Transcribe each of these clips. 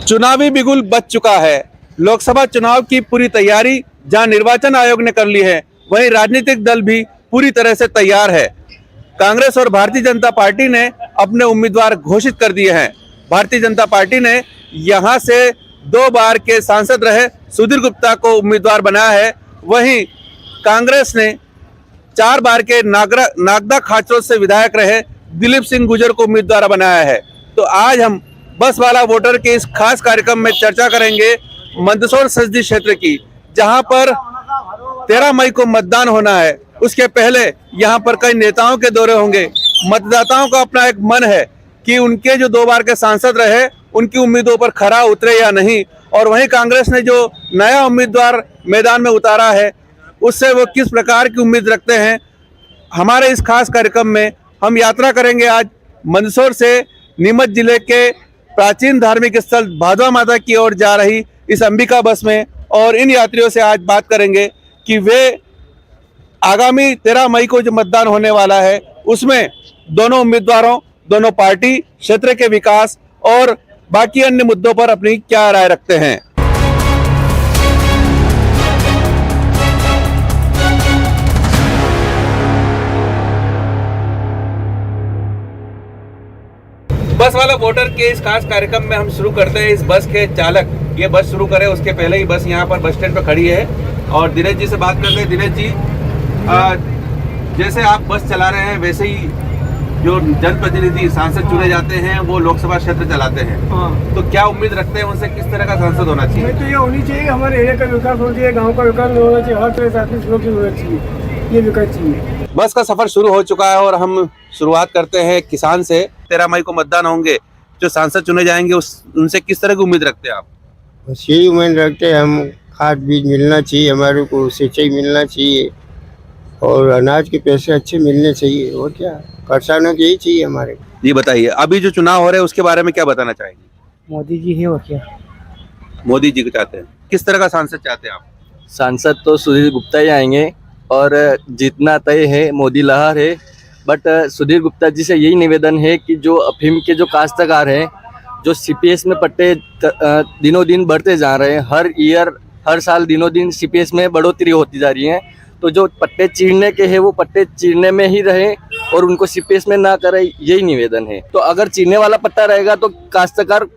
चुनावी बिगुल बज चुका है। लोकसभा चुनाव की पूरी तैयारी जहां निर्वाचन आयोग ने कर ली है, वहीं राजनीतिक दल भी पूरी तरह से तैयार है। कांग्रेस और भारतीय जनता पार्टी ने अपने उम्मीदवार घोषित कर दिए हैं। भारतीय जनता पार्टी ने यहां से 2 बार के सांसद रहे सुधीर गुप्ता को उम्मीदवार बनाया है। वहीं कांग्रेस ने 4 बार के नागदा खाचरों से विधायक रहे दिलीप सिंह गुर्जर को उम्मीदवार बनाया है। तो आज हम बस वाला वोटर के इस खास कार्यक्रम में चर्चा करेंगे मंदसौर संसदीय क्षेत्र की, जहां पर 13 मई को मतदान होना है। उसके पहले यहां पर कई नेताओं के दौरे होंगे। मतदाताओं का अपना एक मन है कि उनके जो 2 बार के सांसद रहे उनकी उम्मीदों पर खरा उतरे या नहीं, और वहीं कांग्रेस ने जो नया उम्मीदवार मैदान में उतारा है उससे वो किस प्रकार की उम्मीद रखते हैं। हमारे इस खास कार्यक्रम में हम यात्रा करेंगे आज मंदसौर से नीमच जिले के प्राचीन धार्मिक स्थल भादवा माता की ओर जा रही इस अंबिका बस में, और इन यात्रियों से आज बात करेंगे कि वे आगामी 13 मई को जो मतदान होने वाला है उसमें दोनों उम्मीदवारों, दोनों पार्टी, क्षेत्र के विकास और बाकी अन्य मुद्दों पर अपनी क्या राय रखते हैं। बस वाला वोटर के इस खास कार्यक्रम में हम शुरू करते हैं। इस बस के चालक ये बस शुरू करे उसके पहले ही बस यहाँ पर बस स्टैंड पर खड़ी है, और दिनेश जी से बात करते हैं। दिनेश जी, जैसे आप बस चला रहे हैं वैसे ही जो जनप्रतिनिधि सांसद चुने जाते हैं वो लोकसभा क्षेत्र चलाते हैं, तो क्या उम्मीद रखते हैं उनसे, किस तरह का सांसद होना चाहिए? तो ये होनी चाहिए, हमारे एरिया का विकास होना चाहिए, गाँव का विकास होना चाहिए, हर तरह से आदमी सुरक्षित होना चाहिए, ये विकास चाहिए। बस का सफर शुरू हो चुका है और हम शुरुआत करते हैं किसान से। 13 मई को मतदान होंगे, जो सांसद चुने जाएंगे उनसे किस तरह की उम्मीद रखते हैं आप? बस यही उम्मीद रखते हैं, हम खाद बीज मिलना चाहिए, हमारे को सिंचाई मिलना चाहिए और अनाज के पैसे अच्छे मिलने चाहिए, और क्या किसानों को यही चाहिए हमारे। जी बताइए, अभी जो चुनाव हो रहे हैं उसके बारे में क्या बताना चाहेंगे? मोदी जी है और क्या, मोदी जी को चाहते हैं। किस तरह का सांसद चाहते हैं आप? सांसद तो सुधीर गुप्ता ही आएंगे और जीतना तय है, मोदी लहर है। बट सुधीर गुप्ता जी से यही निवेदन है कि जो अफीम के जो काश्तकार हैं, जो सीपीएस में पट्टे दिनों दिन बढ़ते जा रहे हैं, हर साल दिनों दिन सीपीएस में बढ़ोतरी होती जा रही है, तो जो पट्टे चीरने के हैं वो पट्टे चीरने में ही रहे और उनको सीपीएस में ना करें, यही निवेदन है। तो अगर चीरने वाला पट्टा रहेगा तो काश्तकार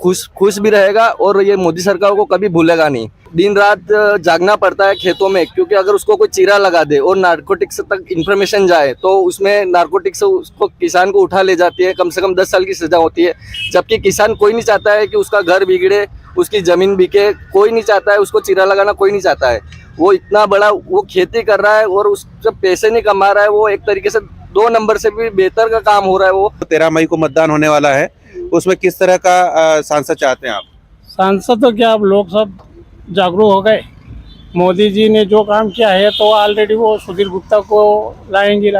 खुश भी रहेगा और ये मोदी सरकार को कभी भूलेगा नहीं। दिन रात जागना पड़ता है खेतों में, क्योंकि अगर उसको कोई चीरा लगा दे और नारकोटिक्स तक इन्फॉर्मेशन जाए तो उसमें नारकोटिक्स उसको किसान को उठा ले जाती है, कम से कम 10 साल की सजा होती है। जबकि किसान कोई नहीं चाहता है कि उसका घर बिगड़े, उसकी जमीन बिके, कोई नहीं चाहता है, उसको चीरा लगाना कोई नहीं चाहता है। वो इतना बड़ा वो खेती कर रहा है और उससे पैसे नहीं कमा रहा है, वो एक तरीके से 2 नंबर से भी बेहतर का काम हो रहा है। वो 13 मई को मतदान होने वाला है, उसमें किस तरह का सांसद चाहते हैं आप? सांसद तो क्या, अब लोग सब जागरूक हो गए। मोदी जी ने जो काम किया है तो ऑलरेडी वो सुधीर गुप्ता को लाएंगे।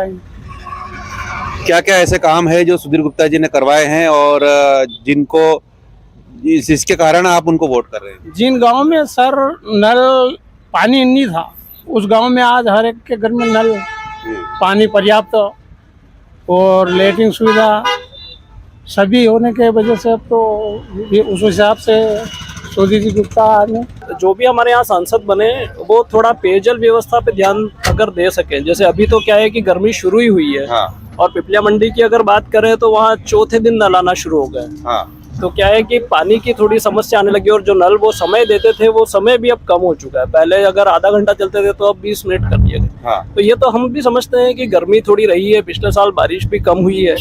क्या क्या ऐसे काम है जो सुधीर गुप्ता जी ने करवाए हैं और जिनको इसके कारण आप उनको वोट कर रहे हैं? जिन गांव में सर नल पानी नहीं था, उस गांव में आज हर एक के घर में नल, पानी पर्याप्त और लैट्रिन सुविधा सभी होने के वजह से अब तो उस हिसाब से सुधीर गुप्ता ने जो भी हमारे यहाँ सांसद बने वो थोड़ा पेयजल व्यवस्था पे ध्यान अगर दे सके। जैसे अभी तो क्या है कि गर्मी शुरू ही हुई है, और पिपलिया मंडी की अगर बात करें तो वहाँ चौथे दिन नल आना शुरू हो गए। तो क्या है कि पानी की थोड़ी समस्या आने लगी, और जो नल वो समय देते थे वो समय भी अब कम हो चुका है। पहले अगर आधा घंटा चलते थे तो अब 20 मिनट कर दिए गए। तो ये तो हम भी समझते हैं कि गर्मी थोड़ी रही है, पिछले साल बारिश भी कम हुई है,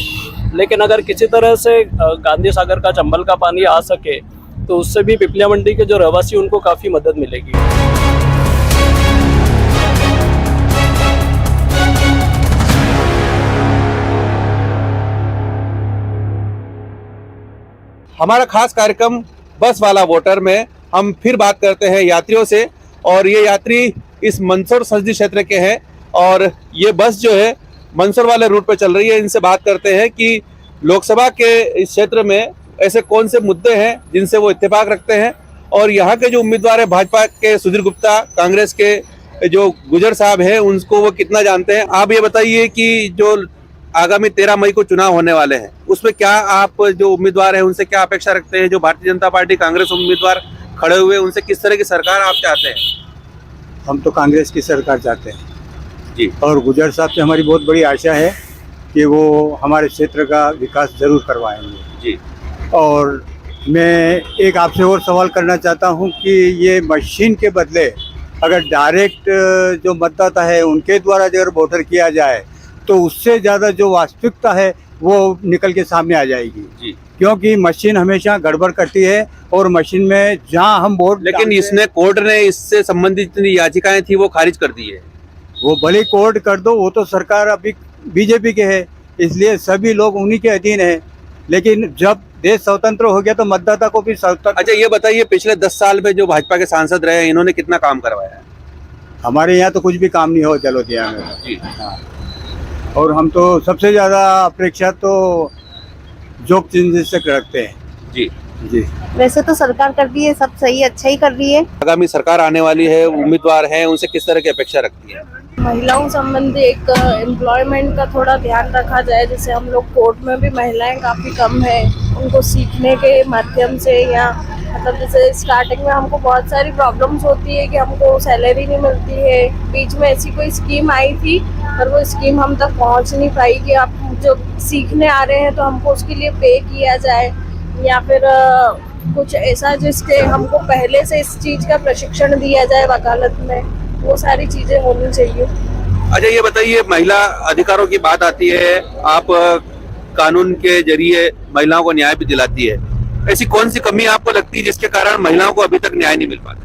लेकिन अगर किसी तरह से गांधी सागर का, चंबल का पानी आ सके तो उससे भी पिपलिया मंडी के जो रहवासी उनको काफी मदद मिलेगी। हमारा खास कार्यक्रम बस वाला वोटर में हम फिर बात करते हैं यात्रियों से, और ये यात्री इस मंदसौर संसदीय क्षेत्र के हैं और ये बस जो है मंदसौर वाले रूट पे चल रही है। इनसे बात करते हैं कि लोकसभा के इस क्षेत्र में ऐसे कौन से मुद्दे हैं जिनसे वो इत्तेफाक रखते हैं, और यहाँ के जो उम्मीदवार है भाजपा के सुधीर गुप्ता, कांग्रेस के जो गुर्जर साहब हैं, उनको वो कितना जानते हैं। आप ये बताइए कि जो आगामी 13 मई को चुनाव होने वाले हैं, उसमें क्या आप जो उम्मीदवार हैं उनसे क्या अपेक्षा रखते हैं? जो भारतीय जनता पार्टी कांग्रेस उम्मीदवार खड़े हुए उनसे किस तरह की सरकार आप चाहते हैं? हम तो कांग्रेस की सरकार चाहते हैं जी। और गुजर साहब से हमारी बहुत बड़ी आशा है कि वो हमारे क्षेत्र का विकास जरूर करवाएंगे जी। और मैं एक आपसे और सवाल करना चाहता हूं कि ये मशीन के बदले अगर डायरेक्ट जो मतदाता है उनके द्वारा अगर वोटर किया जाए तो उससे ज़्यादा जो वास्तविकता है वो निकल के सामने आ जाएगी जी। क्योंकि मशीन हमेशा गड़बड़ करती है और मशीन में जहां हम वोट लेकिन इसने कोर्ट ने इससे संबंधित जितनी याचिकाएं थी वो खारिज कर दी है। वो भले कोर्ट कर दो, वो तो सरकार अभी बीजेपी के है, इसलिए सभी लोग उन्हीं के अधीन है। लेकिन जब देश स्वतंत्र हो गया तो मतदाता को भी स्वतंत्र। अच्छा ये बताइए, पिछले 10 साल में जो भाजपा के सांसद रहे हैं इन्होंने कितना काम करवाया है? हमारे यहाँ तो कुछ भी काम नहीं हो जलोदिया में जी। हाँ। और हम तो सबसे ज़्यादा अपेक्षा तो जोग चिन्ह से रखते हैं जी जी। वैसे तो सरकार कर रही है, सब सही अच्छा ही कर रही है। आगामी सरकार आने वाली है, उम्मीदवार हैं, उनसे किस तरह की अपेक्षा रखती है? महिलाओं संबंधी एक एम्प्लॉयमेंट का थोड़ा ध्यान रखा जाए। जैसे हम लोग कोर्ट में भी महिलाएं काफ़ी कम है, उनको सीखने के माध्यम से या मतलब जैसे स्टार्टिंग में हमको बहुत सारी प्रॉब्लम्स होती है कि हमको सैलरी नहीं मिलती है। बीच में ऐसी कोई स्कीम आई थी पर वो स्कीम हम तक पहुंच नहीं पाई कि आप जो सीखने आ रहे हैं तो हमको उसके लिए पे किया जाए या फिर कुछ ऐसा जिसके हमको पहले से इस चीज़ का प्रशिक्षण दिया जाए वकालत में, वो सारी चीज़ें होनी चाहिए। अच्छा ये बताइए, महिला अधिकारों की बात आती है, आप कानून के जरिए महिलाओं को न्याय भी दिलाती है, ऐसी कौन सी कमी आपको लगती है जिसके कारण महिलाओं को अभी तक न्याय नहीं मिल पाता?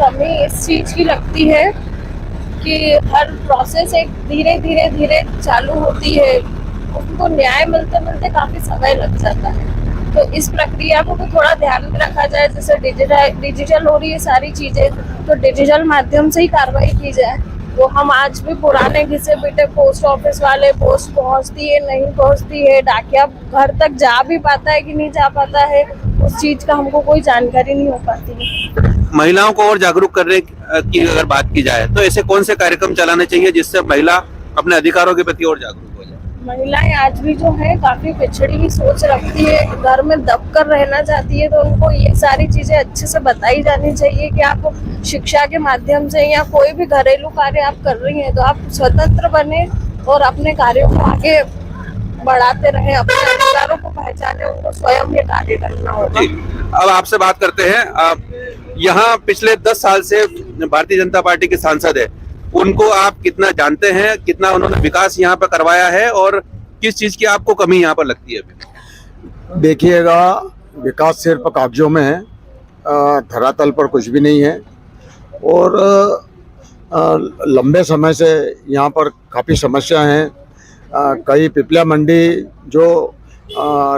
कमी इस चीज़ की लगती है कि हर प्रोसेस एक धीरे धीरे धीरे चालू होती है, उनको न्याय मिलते मिलते काफ़ी समय लग जाता है। तो इस प्रक्रिया को तो थोड़ा ध्यान में रखा जाए। जैसे डिजिटल हो रही है सारी चीज़ें, तो डिजिटल माध्यम से ही कार्रवाई की जाए। वो हम आज भी पुराने घिसे पिटे पोस्ट ऑफिस वाले, पोस्ट पहुंचती है नहीं पहुंचती है, डाकिया घर तक जा भी पाता है कि नहीं जा पाता है, उस चीज़ का हमको कोई जानकारी नहीं हो पाती है। महिलाओं को और जागरूक करने की अगर बात की जाए तो ऐसे कौन से कार्यक्रम चलाने चाहिए जिससे महिला अपने अधिकारों के प्रति और जागरूक हो जाए? महिलाएं आज भी जो है काफी पिछड़ी हुई सोच रखती है, घर में दब कर रहना चाहती है, तो उनको ये सारी चीजें अच्छे से बताई जानी चाहिए कि आप शिक्षा के माध्यम से या कोई भी घरेलू कार्य आप कर रही हैं तो आप स्वतंत्र बने और अपने कार्यों को आगे बढ़ाते रहें, अपने अधिकारों को पहचाने, उनको स्वयं ये कार्य करना होगा। अब आपसे बात करते हैं, आप यहाँ पिछले 10 साल से भारतीय जनता पार्टी के सांसद है, उनको आप कितना जानते हैं, कितना उन्होंने विकास यहाँ पर करवाया है और किस चीज की आपको कमी यहाँ पर लगती है अभी? देखिएगा, विकास सिर्फ कागजों में है, धरातल पर कुछ भी नहीं है और लंबे समय से यहाँ पर काफ़ी समस्या हैं। कई पिपलिया मंडी जो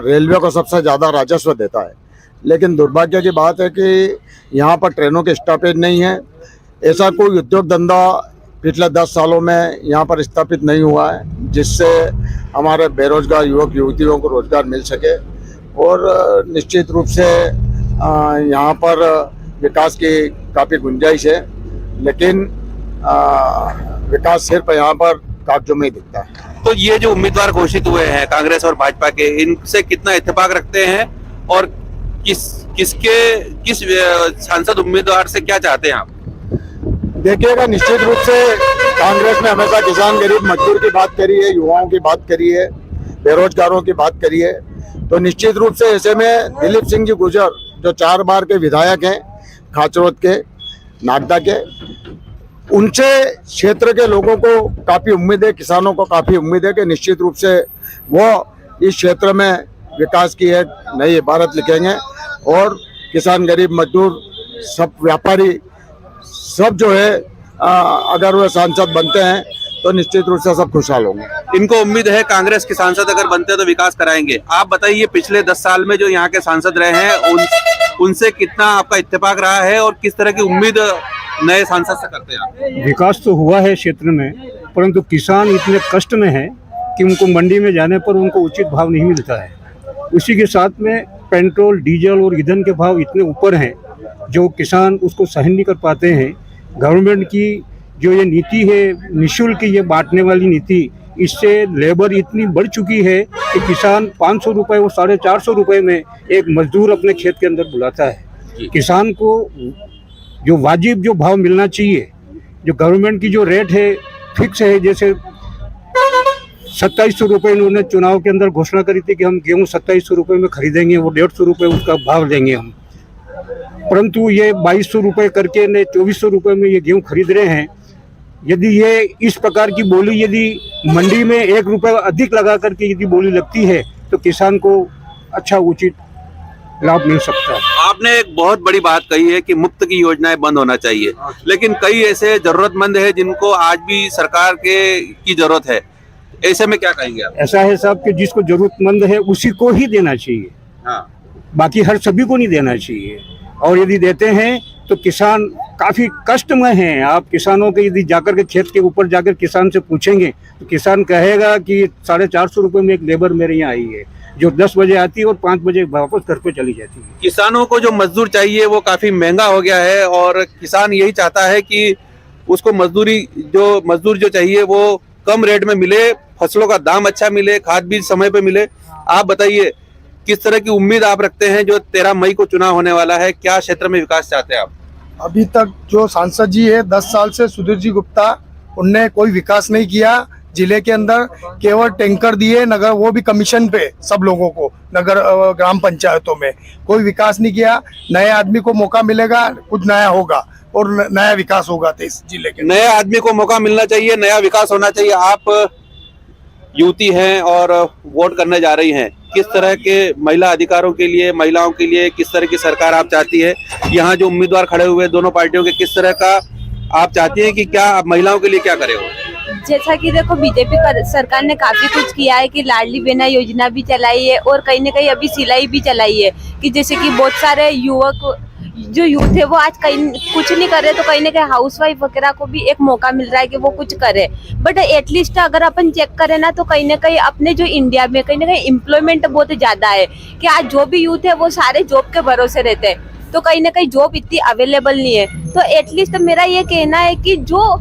रेलवे को सबसे ज़्यादा राजस्व देता है, लेकिन दुर्भाग्य की बात है कि यहाँ पर ट्रेनों के स्टॉपेज नहीं है। ऐसा कोई उद्योग धंधा पिछले 10 सालों में यहाँ पर स्थापित नहीं हुआ है जिससे हमारे बेरोजगार युवक युवतियों को रोजगार मिल सके और निश्चित रूप से यहाँ पर विकास की काफ़ी गुंजाइश है, लेकिन विकास सिर्फ यहाँ पर कागजों में ही दिखता है। तो ये जो उम्मीदवार घोषित हुए हैं कांग्रेस और भाजपा के, इनसे कितना इत्तेफाक रखते हैं और किस सांसद उम्मीदवार से क्या चाहते हैं आप? देखिएगा, निश्चित रूप से कांग्रेस ने हमेशा किसान गरीब मजदूर की बात करी है, युवाओं की बात करी है, बेरोजगारों की बात करी है, तो निश्चित रूप से ऐसे में दिलीप सिंह जी गुर्जर जो 4 बार के विधायक हैं, खाचरोद के, नागदा के, उनसे क्षेत्र के लोगों को काफ़ी उम्मीद है, किसानों को काफ़ी उम्मीद है कि निश्चित रूप से वो इस क्षेत्र में विकास की एक नई इबारत लिखेंगे और किसान गरीब मजदूर सब व्यापारी सब जो है अगर वो सांसद बनते हैं तो निश्चित रूप से सब खुशहाल होंगे। इनको उम्मीद है कांग्रेस के सांसद अगर बनते हैं तो विकास कराएंगे। आप बताइए, पिछले 10 साल में जो यहाँ के सांसद रहे हैं उनसे कितना आपका इत्तेफाक रहा है और किस तरह की उम्मीद नए सांसद से करते हैं आप? विकास तो हुआ है क्षेत्र में, परंतु किसान इतने कष्ट में है कि उनको मंडी में जाने पर उनको उचित भाव नहीं मिलता है। उसी के साथ में पेट्रोल, डीजल और ईंधन के भाव इतने ऊपर हैं जो किसान उसको सहन नहीं कर पाते हैं। गवर्नमेंट की जो ये नीति है, निःशुल्क ये बांटने वाली नीति, इससे लेबर इतनी बढ़ चुकी है कि किसान 500 रुपये और 450 रुपये में एक मजदूर अपने खेत के अंदर बुलाता है। किसान को जो वाजिब जो भाव मिलना चाहिए, जो गवर्नमेंट की जो रेट है फिक्स है, जैसे 2700 रुपये इन्होंने चुनाव के अंदर घोषणा करी थी कि हम गेहूँ 2700 रुपये में खरीदेंगे, वो 150 रुपये उसका भाव देंगे हम, परंतु ये 2200 रुपये करके ने 2400 रुपये में ये गेहूँ खरीद रहे हैं। यदि ये इस प्रकार की बोली यदि मंडी में 1 रुपये अधिक लगा करके यदि बोली लगती है तो किसान को अच्छा उचित लाभ मिल सकता है। आपने एक बहुत बड़ी बात कही है कि मुफ्त की योजनाएं बंद होना चाहिए, लेकिन कई ऐसे जरूरतमंद है जिनको आज भी सरकार की जरूरत है, ऐसे में क्या कहेंगे आप? ऐसा है साहब कि जिसको जरूरतमंद है उसी को ही देना चाहिए, हाँ। बाकी हर सभी को नहीं देना चाहिए। और यदि देते हैं तो किसान काफी कष्ट में हैं। आप किसानों के यदि जाकर के खेत के ऊपर जाकर किसान से पूछेंगे तो किसान कहेगा कि 450 रुपये में एक लेबर मेरे यहाँ आई है, जो 10 बजे आती है और 5 बजे वापस घर पे चली जाती है। किसानों को जो मजदूर चाहिए वो काफी महंगा हो गया है और किसान यही चाहता है कि उसको मजदूर जो चाहिए वो कम रेट में मिले, फसलों का दाम अच्छा मिले, खाद बीज समय पे मिले। आप बताइए किस तरह की उम्मीद आप रखते हैं जो 13 मई को चुनाव होने वाला है, क्या क्षेत्र में विकास चाहते हैं आप? अभी तक जो सांसद जी है 10 साल से सुधीर जी गुप्ता, उनने कोई विकास नहीं किया जिले के अंदर। केवल टैंकर दिए नगर, वो भी कमीशन पे सब लोगों को, नगर ग्राम पंचायतों में कोई विकास नहीं किया। नए आदमी को मौका मिलेगा, कुछ नया होगा और नया विकास होगा तो इस जिले के। नए आदमी को मौका मिलना चाहिए, नया विकास होना चाहिए। आप युवती हैं और वोट करने जा रही हैं, किस तरह के महिला अधिकारों के लिए, महिलाओं के लिए किस तरह की सरकार आप चाहती है? यहाँ जो उम्मीदवार खड़े हुए दोनों पार्टियों के, किस तरह का आप चाहती हैं कि क्या महिलाओं के लिए क्या करे हो? जैसा कि देखो बीजेपी सरकार ने काफी कुछ किया है कि लाडली बहना योजना भी चलाई है और कहीं ना कहीं अभी सिलाई भी चलाई है कि जैसे कि बहुत सारे युवक जो यूथ है वो आज कहीं कुछ नहीं कर रहे, तो कहीं ना कहीं हाउसवाइफ वगैरह को भी एक मौका मिल रहा है कि वो कुछ करे। बट एटलीस्ट अगर अपन चेक करें ना तो कहीं ना कहीं अपने जो इंडिया में कहीं ना कहीं एम्प्लॉयमेंट बहुत ज्यादा है कि आज जो भी यूथ है वो सारे जॉब के भरोसे रहते हैं, तो कहीं ना कहीं जॉब इतनी अवेलेबल नहीं है। तो एटलीस्ट मेरा ये कहना है कि जो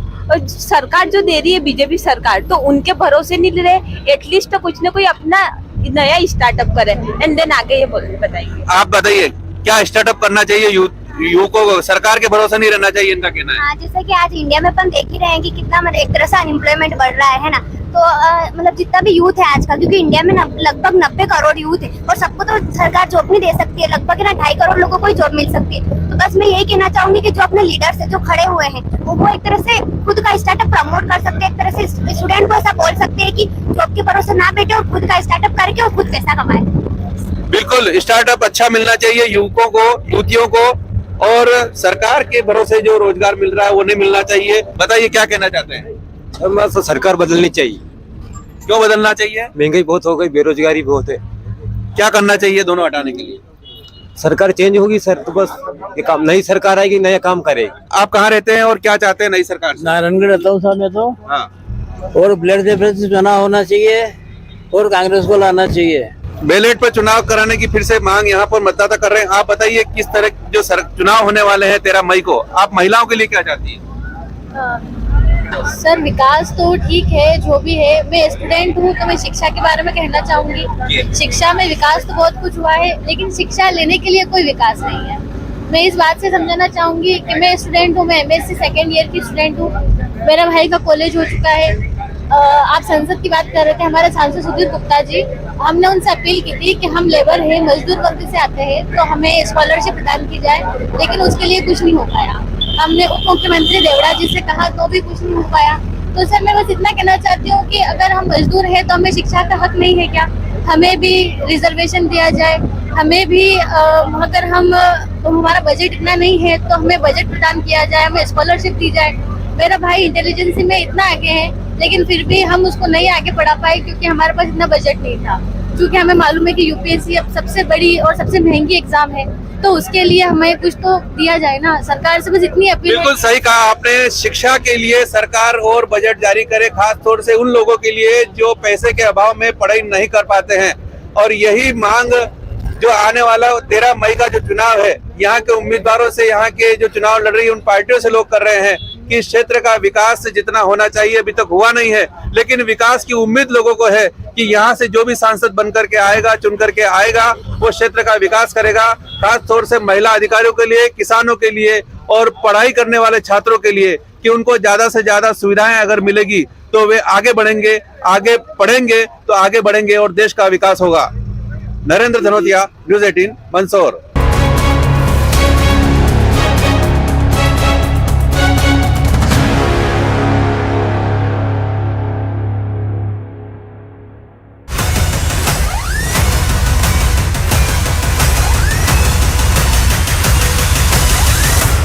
सरकार जो दे रही है बीजेपी सरकार, तो उनके भरोसे नहीं रहे, एटलीस्ट कुछ ना कोई अपना नया स्टार्टअप करे एंड देन आगे ये बताइए। आप बताइए क्या स्टार्टअप करना चाहिए युवकों को, सरकार के भरोसे नहीं रहना चाहिए, इनका कहना है। हाँ, जैसे कि आज इंडिया में अपन देख ही रहे हैं कि कितना मतलब एक तरह से अनएम्प्लॉयमेंट बढ़ रहा है ना, तो मतलब जितना भी यूथ है आजकल, क्योंकि इंडिया में लगभग 90 करोड़ यूथ है और सबको तो सरकार जॉब नहीं दे सकती है, लगभग ना 2.5 करोड़ लोगों को ही जॉब मिल सकती है। तो बस मैं यही कहना चाहूंगी कि जो अपने लीडर्स है जो खड़े हुए हैं वो एक तरह से खुद का स्टार्टअप प्रमोट कर सकते हैं, एक तरह से स्टूडेंट को ऐसा बोल सकते हैं कि जॉब के भरोसे ना बैठे और खुद का स्टार्टअप करके और खुद पैसा कमाए। बिल्कुल, स्टार्टअप अच्छा मिलना चाहिए युवकों को, युवतियों को, और सरकार के भरोसे जो रोजगार मिल रहा है वो नहीं मिलना चाहिए। बताइए क्या कहना चाहते हैं? बस सरकार बदलनी चाहिए। क्यों बदलना चाहिए? महंगाई बहुत हो गई, बेरोजगारी बहुत है। क्या करना चाहिए दोनों हटाने के लिए? सरकार चेंज होगी सर तो बस ये काम, नई सरकार आएगी नया काम करेगी। आप कहाँ रहते हैं और क्या चाहते हैं नई सरकार से? नारायणगढ़ रहता हूँ साहब मैं तो। हाँ। और ब्लड से चुनाव होना चाहिए और कांग्रेस को लाना चाहिए। बैलेट पर चुनाव कराने की फिर से मांग यहाँ पर मतदाता कर रहे हैं। आप बताइए किस तरह जो चुनाव होने वाले हैं 13 मई को, आप महिलाओं के लिए क्या चाहती हैं? सर विकास तो ठीक है, जो भी है, मैं स्टूडेंट हूँ तो मैं शिक्षा के बारे में कहना चाहूंगी। शिक्षा में विकास तो बहुत कुछ हुआ है, लेकिन शिक्षा लेने के लिए कोई विकास नहीं है। मैं इस बात से समझाना चाहूंगी कि मैं स्टूडेंट हूँ, मैं MSc सेकेंड ईयर की स्टूडेंट हूँ, मेरा भाई का कॉलेज हो चुका है। आप संसद की बात कर रहे थे, हमारे सांसद सुधीर गुप्ता जी, हमने उनसे अपील की थी कि हम लेबर हैं, मजदूर वर्ग से आते हैं, तो हमें स्कॉलरशिप प्रदान की जाए, लेकिन उसके लिए कुछ नहीं हो पाया। हमने उप मुख्यमंत्री देवड़ा जी से कहा तो भी कुछ नहीं हो पाया। तो सर मैं बस इतना कहना चाहती हूँ कि अगर हम मजदूर हैं तो हमें शिक्षा का हक नहीं है क्या? हमें भी रिजर्वेशन दिया जाए, हमें भी अगर हमारा बजट इतना नहीं है तो हमें बजट प्रदान किया जाए, हमें स्कॉलरशिप दी जाए। मेरा भाई इंटेलिजेंसी में इतना आगे है, लेकिन फिर भी हम उसको नहीं आगे पढ़ा पाए क्योंकि हमारे पास इतना बजट नहीं था। क्योंकि हमें मालूम है कि UPSC अब सबसे बड़ी और सबसे महंगी एग्जाम है, तो उसके लिए हमें कुछ तो दिया जाए ना। सरकार से बस इतनी अपील। बिल्कुल सही कहा आपने, शिक्षा के लिए सरकार और बजट जारी करे, खास तौर से उन लोगों के लिए जो पैसे के अभाव में पढ़ाई नहीं कर पाते हैं। और यही मांग जो आने वाला 13 मई का जो चुनाव है, यहाँ के उम्मीदवारों से, यहाँ के जो चुनाव लड़ रही है उन पार्टियों से लोग कर रहे हैं कि इस क्षेत्र का विकास जितना होना चाहिए अभी तक हुआ नहीं है, लेकिन विकास की उम्मीद लोगों को है कि यहाँ से जो भी सांसद बन करके आएगा, चुन करके आएगा, वो क्षेत्र का विकास करेगा। खास तौर से महिला अधिकारियों के लिए, किसानों के लिए और पढ़ाई करने वाले छात्रों के लिए कि उनको ज्यादा से ज्यादा सुविधाएं अगर मिलेगी तो वे आगे बढ़ेंगे, आगे पढ़ेंगे तो आगे बढ़ेंगे और देश का विकास होगा। नरेंद्र धनोतिया, न्यूज़ 18, मंदसौर।